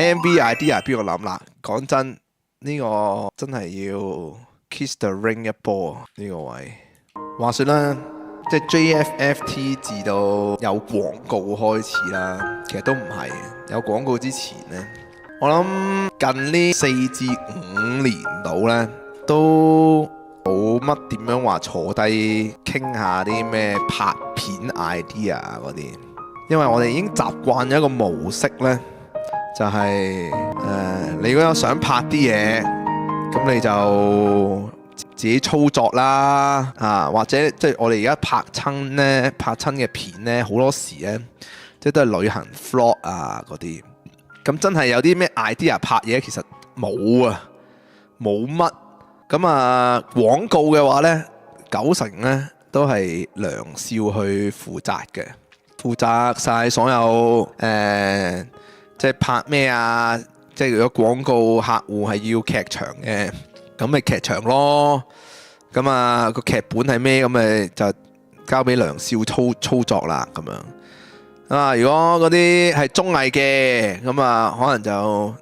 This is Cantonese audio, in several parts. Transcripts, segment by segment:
MV idea 邊個諗啦？講真，呢個真係要 kiss the ring 一波呢個位。話說啦，即係 JFFT 至到有廣告開始啦，其實都唔係。有廣告之前呢，我諗近呢4至5年度呢，都冇乜點樣話坐低傾下啲咩拍片 idea 嗰啲，因為我哋已經習慣咗一個模式呢，就係你如果有想拍啲嘢，咁你就自己操作啦，或者即係我哋而家拍親嘅片呢，好多時呢，即係都係旅行 vlog 啊嗰啲，咁真係有啲咩 idea 拍嘢其實冇啊，冇乜。咁廣告嘅話呢，90%呢都係梁少去負責嘅，負責晒所有即係拍咩啊，即係如果廣告客戶係要劇場嘅，咁咪劇場咯。咁個劇本係咩，咁咪就交俾梁少操作啦，咁樣。如果嗰啲係綜藝嘅，咁可能就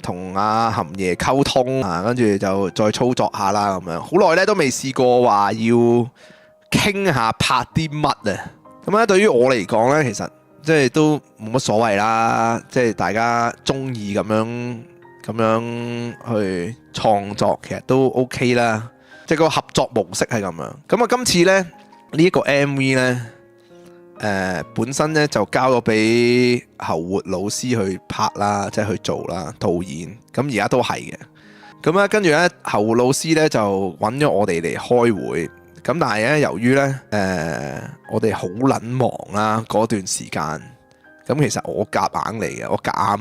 同阿含爺溝通跟住就再操作下啦，咁樣。好耐咧都未試過話要傾下拍啲乜啊。咁咧對於我嚟講咧，其實即係都冇乜所謂啦，即係大家中意咁樣去創作，其實都 OK 啦。即係個合作模式係咁樣。咁今次咧呢一個 MV 咧。本身咧就交咗俾侯活老師去拍啦，即係去做啦，導演。咁而家都係嘅。咁咧跟住咧，侯活老師咧就揾咗我哋嚟開會。咁但係咧，由於咧我哋好撚忙啦嗰段時間。咁其實我夾硬嚟嘅，我夾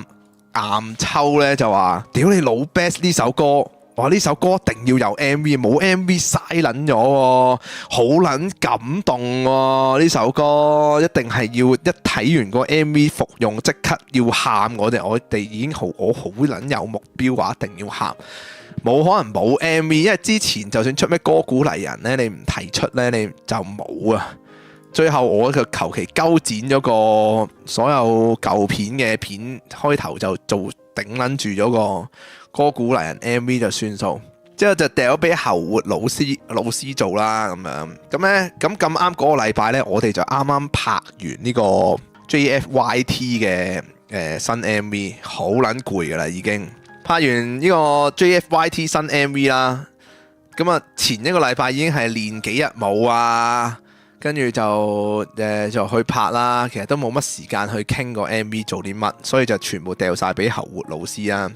硬抽咧就話：屌你老 best 呢首歌！哇！呢首歌一定要有 MV， 冇 MV 嘥撚咗喎，好撚感動喎！呢首歌一定係要一睇完個 MV 服用即刻要喊我哋已經我好撚有目標話一定要喊，冇可能冇 MV， 因為之前就算出咩歌鼓勵人呢，你唔提出呢，你就冇啊。最後我就求其鳩剪咗個所有舊片嘅片開頭就做頂撚住咗個歌鼓勵人 MV 就算數，之後就掉咗俾侯活老師做啦咁樣。咁啱嗰個禮拜呢，我哋就啱啱拍完呢個 JFYT 嘅新 MV， 好撚攰噶啦已經。拍完呢個 JFYT 新 MV 啦，前一個禮拜已經係練幾日舞啊，跟住就去拍啦。其實都冇乜時間去傾個 MV 做啲乜，所以就全部掉晒俾侯活老師啦。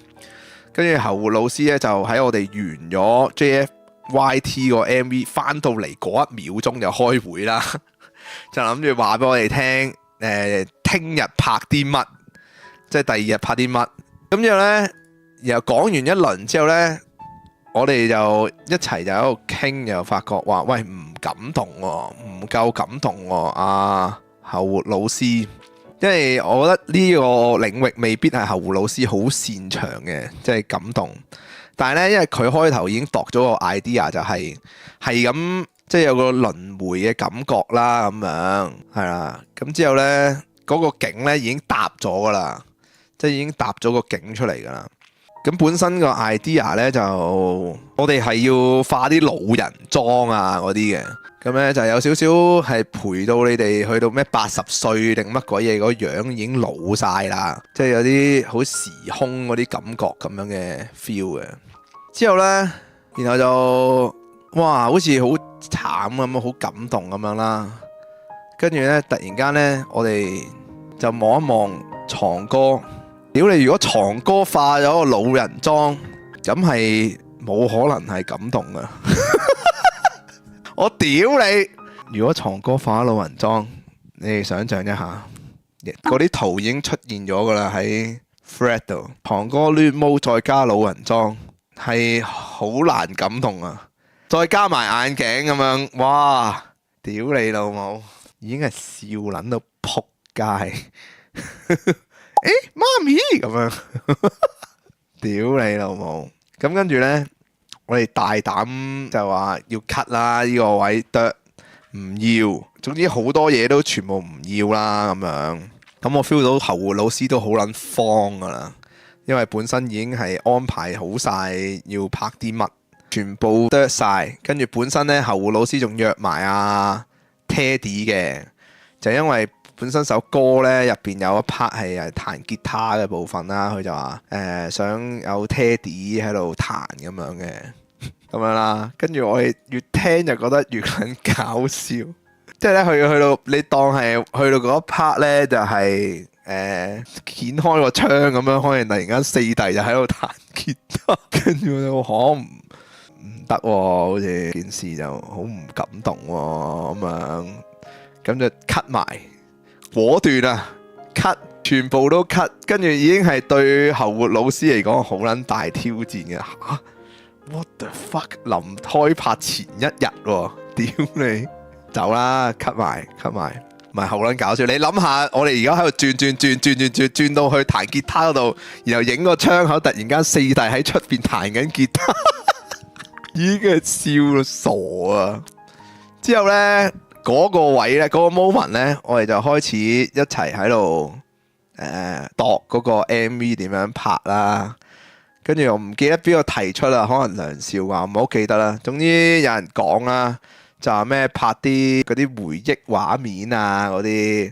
跟住侯活老師咧就喺我哋完咗 JFYT 個 MV 翻到嚟嗰一秒鐘就開會啦，就諗住話俾我哋聽，聽日拍啲乜，即係第2日拍啲乜。咁之後咧，然後講完一輪之後咧，我哋就一齊就喺度傾，又發覺話喂唔感動喎，唔夠感動喎，侯活老師。因為我覺得呢個領域未必係侯活老師好擅長嘅，即係感動。但係呢，因為佢開頭已經度咗個 idea，就係咁，即係有個輪迴嘅感覺啦，咁樣係啦。咁之後呢，嗰個景呢已經搭咗噶啦，即係已經搭咗個景出嚟噶啦。咁本身個 idea 呢，就我哋係要化啲老人妝啊嗰啲嘅。咁咧就有少少係陪到你哋去到咩80歲定乜鬼嘢，嗰樣已經老晒啦，即係有啲好時空嗰啲感覺咁樣嘅 feel 嘅。之後呢，然後就哇好似好慘咁，好感動咁樣啦。跟住呢，突然間呢，我哋就望一望床哥，屌你！如果床哥化咗個老人妝，咁係冇可能係感動噶。我屌你！如果床哥化咗老人妝，你哋想象一下，嗰啲圖已經出現咗噶啦喺 Thread 度。床哥亂毛再加老人妝，係好難感動啊！再加埋眼鏡咁樣，哇！屌你老母，已經係笑撚到仆街。媽咪咁樣，屌你老母！咁跟住呢。我哋大膽就話要 cut 啦，呢個位得唔要，總之好多嘢都全部唔要啦咁樣。咁我 feel 到侯活老師都好撚慌噶啦，因為本身已經係安排好晒要拍啲乜，全部得晒。跟住本身咧後活老師仲約埋阿 Teddy 嘅，就因為本身首歌咧入邊有一 part 係彈吉他嘅部分啦，佢就話想有 Teddy 喺度彈咁樣嘅，咁樣啦。跟住我哋越聽就覺得越撚搞笑，即係咧去到你當係去到嗰一 part 咧就係掀開個窗咁樣，可能突然間四弟就喺度彈吉他，跟住我就唔得喎，好似件事就好唔感動喎，咁樣咁就 cut 埋。果斷啊 cut 全部都 cut， 跟住已經係對後活老師嚟講好撚大挑戰嘅嚇。What the fuck？ 臨開拍前一日喎，屌你走啦 cut 埋，唔係好撚搞笑。你諗下，我哋而家喺度轉到去彈吉他嗰度，然後影個窗口，突然間四弟喺出邊彈緊吉他，已經係笑到傻啊！之後呢。嗰個位咧，嗰個 moment 咧，我哋就開始一齊喺度度嗰個 MV 點樣拍啦。跟住我唔記得邊個提出啦，可能梁少話唔好記得啦。總之有人講啦，就話咩拍啲嗰啲回憶畫面啊嗰啲，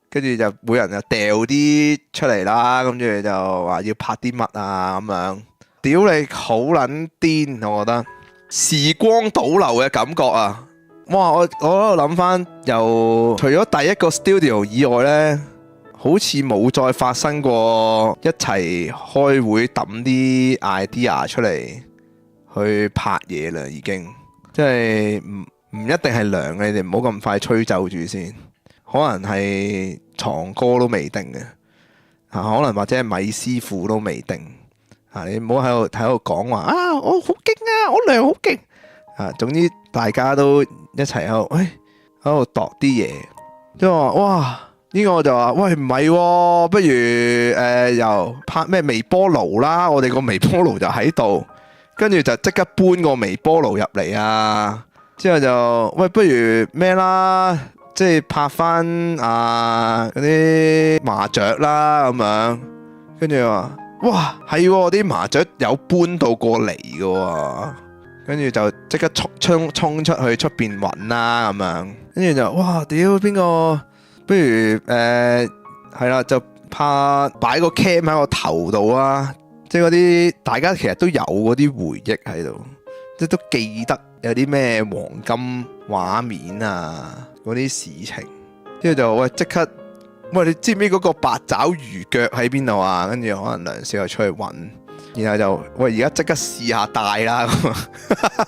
跟住就每人就掉啲出嚟啦。跟住就話要拍啲乜啊咁樣。屌你好撚癲，我覺得時光倒流嘅感覺啊！哇！我喺度諗翻，又除咗第一個 studio 以外呢，好似冇再發生過一齊開會揼啲 idea 出嚟去拍嘢啦，已經即係唔一定係涼嘅，你哋唔好咁快吹走住先，可能係藏歌都未定嘅，可能或者係米師傅都未定，你唔好喺度講話啊！我好勁啊，我涼好勁啊！總之大家都一齊喺度度啲嘢，即係話哇呢個就話喂唔係喎，不如又拍咩微波爐啦，我哋個微波爐就喺度，跟住就即刻搬個微波爐入嚟啊，之後就喂不如咩啦，即係拍翻嗰啲麻雀啦咁樣，跟住話哇係喎，啲麻雀有搬到過嚟嘅喎。跟住就即刻衝出去出邊揾啦咁樣，跟住就哇屌邊個？不如係啦，就擺個 cam 喺個頭度啊！即係嗰啲大家其實都有嗰啲回憶喺度，即係都記得有啲咩黃金畫面啊嗰啲事情。跟住就喂即刻喂，你知唔知嗰個八爪魚腳喺邊度啊？跟住可能梁少又出去揾。然後就喂，而家即刻試下戴啦咁啊！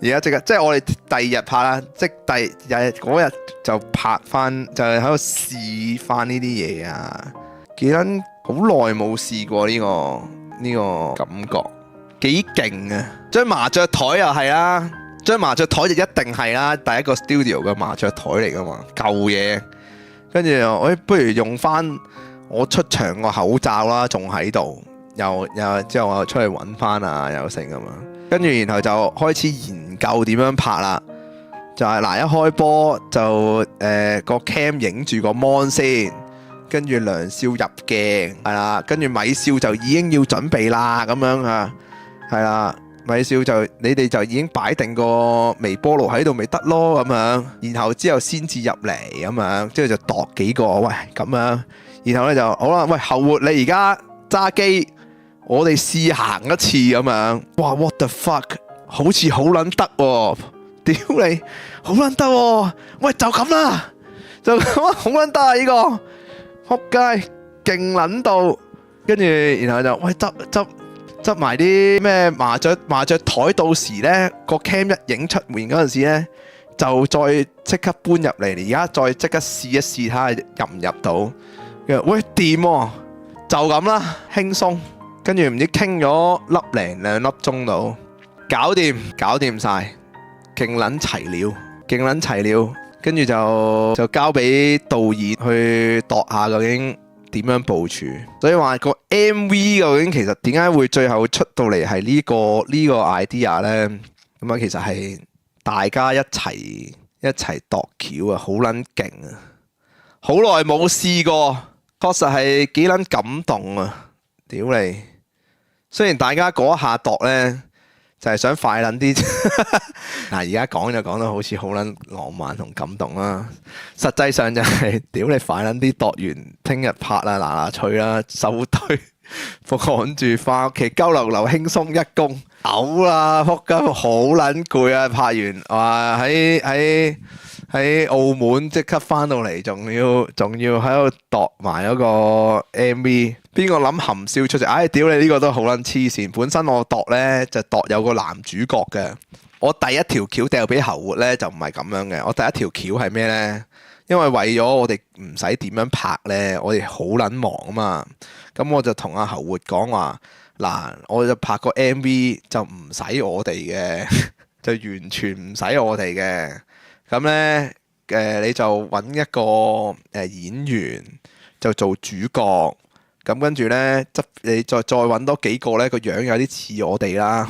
而家即刻，即係我哋第二日拍啦，即係第日嗰日就拍翻，就係喺度試翻呢啲嘢啊！幾撚好耐冇試過呢個感覺，幾勁啊！張麻雀台又係啦，張麻雀台就一定係啦，第一個 studio 嘅麻雀台嚟噶嘛，舊嘢。跟住我不如用翻我出場個口罩啦，仲喺度。又之後我又出去揾翻啊，又成咁樣，跟住然後就開始研究點樣拍啦。就係嗱，一開波就個 cam 影住個 mon 先，跟住梁少入鏡係啦，跟住米少就已經要準備啦咁樣啊，係啦，米少就你哋就已經擺定個微波爐喺度咪得咯咁樣，然後之後先至入嚟咁樣，之後就度幾個喂咁樣，然後咧就好啦，喂後活你而家揸機。我哋試行一次咁樣，哇 what the fuck， 好似好撚得喎，屌你，好撚得喎，喂就咁啦，就咁好撚得啊呢個，撲街，勁撚到，跟住然後就喂執埋啲咩麻雀台，到時咧個 cam 一影出面嗰陣時咧，就再即刻搬入嚟，而家再即刻試一試睇下入唔入到，喂掂喎，就咁啦，輕鬆。跟住唔知傾咗粒零兩粒鐘度，搞掂晒，勁撚齊了，跟住就交俾導演去度下究竟點樣部署。所以話個 MV 究竟其實點解會最後出到嚟係呢個 idea 呢？咁啊，其實係大家一齊度橋啊，好撚勁啊！好耐冇試過，確實係幾撚感動啊！屌你！雖然大家嗰一下度咧就係想快撚啲，嗱而家講就講到好似好撚浪漫同感動啦，實際上就係屌你快撚啲度完，聽日拍啦嗱嗱脆啦，收隊，趕住翻屋企，鳩流流輕鬆一公，嘔啦仆街，好撚攰啊！拍完哇喺澳門即刻翻到嚟，仲要喺度度埋嗰個 MV。邊個諗含笑出席？唉，屌你呢個都好撚黐線！本身我度咧就度有個男主角嘅。我第一條橋掉俾侯活咧就唔係咁樣嘅。我第一條橋係咩咧？因為為咗我哋唔使點樣拍咧，我哋好撚忙啊嘛。咁我就同阿侯活講話嗱，我就拍個 MV 就唔使我哋嘅，就完全唔使我哋嘅。咁咧你就揾一個演員就做主角。咁跟住咧，你再揾多幾個咧，個樣有啲似我哋啦，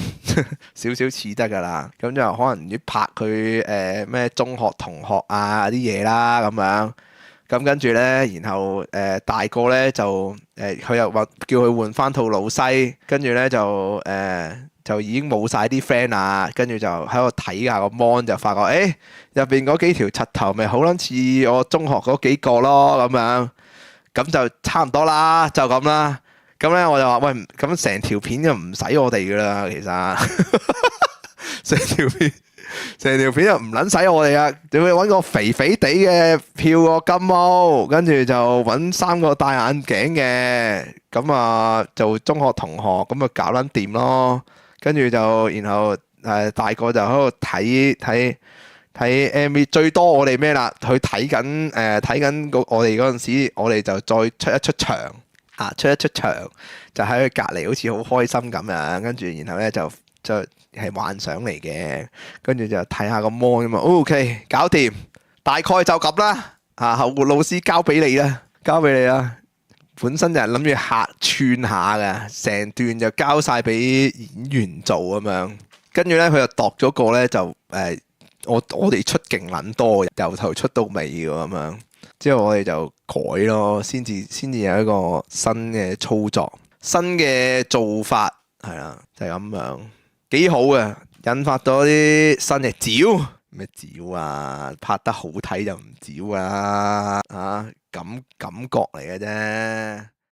少少似得噶啦。咁就可能要拍佢咩中學同學啊啲嘢啦咁樣。咁跟住咧，然後大個咧就佢又話叫佢換翻套老西，跟住咧就已經冇晒啲 friend 啦。跟住就喺度睇下個 mon 就發覺，入邊嗰幾條柒頭咪好撚似我中學嗰幾個咯咁樣。咁就差唔多啦，就咁啦。咁咧我就話喂，咁成條片就唔使我哋噶啦，其實成條片就唔撚使我哋啊！你會揾個肥肥地嘅漂個金毛，跟住就揾3個戴眼鏡嘅，咁啊做中學同學，咁啊搞撚掂咯。跟住就然後大個就喺度睇 MV， 最多我哋咩啦？佢睇緊我哋嗰陣時，我哋就再出一出場就喺佢隔離，好似好開心咁樣。跟住然後咧就係幻想嚟嘅，跟住就睇下個 mon 咁啊。OK，搞掂，大概就咁啦。後活老師交俾你啦。本身就係諗住客串下嘅，成段就交晒俾演員做咁樣。跟住咧佢就度咗個咧就我哋出勁撚多，由頭出到尾喎咁樣，之後我哋就改咯，先至有一個新嘅操作，新嘅做法係啦，就係咁樣，幾好嘅，引發咗啲新嘅招咩招啊？拍得好睇就唔招啊，感覺嚟嘅啫。